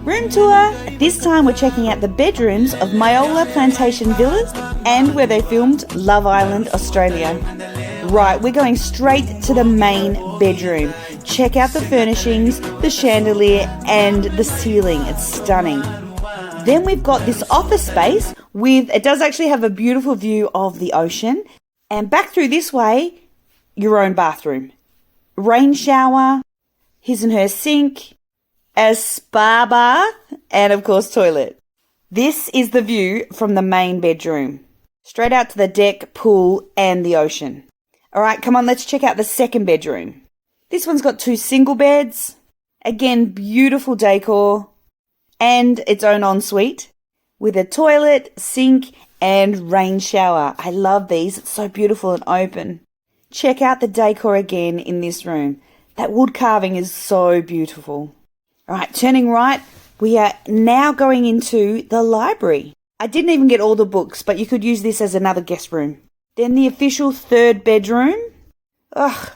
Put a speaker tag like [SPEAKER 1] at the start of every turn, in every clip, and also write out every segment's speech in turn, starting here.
[SPEAKER 1] Room tour. This time we're checking out the bedrooms of Myola Plantation Villas and where they filmed Love Island, Australia. Right, we're going straight to the main bedroom. Check out the furnishings, the chandelier and the ceiling. It's stunning. Then we've got this office space it does actually have a beautiful view of the ocean. And back through this way, your own bathroom. Rain shower, his and her sink, a spa bath, and of course toilet. This is the view from the main bedroom. Straight out to the deck, pool, and the ocean. Alright, come on, let's check out the second bedroom. This one's got 2 single beds. Again, beautiful decor. And its own ensuite. With a toilet, sink, and rain shower. I love these, it's so beautiful and open. Check out the decor again in this room. That wood carving is so beautiful. Alright, turning right, we are now going into the library. I didn't even get all the books, but you could use this as another guest room. Then the official third bedroom.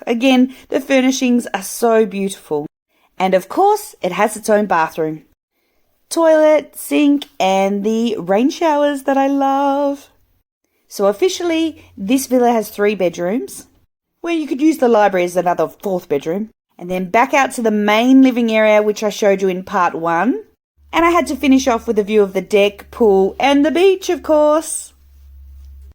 [SPEAKER 1] Again, the furnishings are so beautiful. And of course, it has its own bathroom. Toilet, sink, and the rain showers that I love. So officially, this villa has 3 bedrooms, where you could use the library as another 4th bedroom. And then back out to the main living area, which I showed you in part 1. And I had to finish off with a view of the deck, pool, and the beach, of course.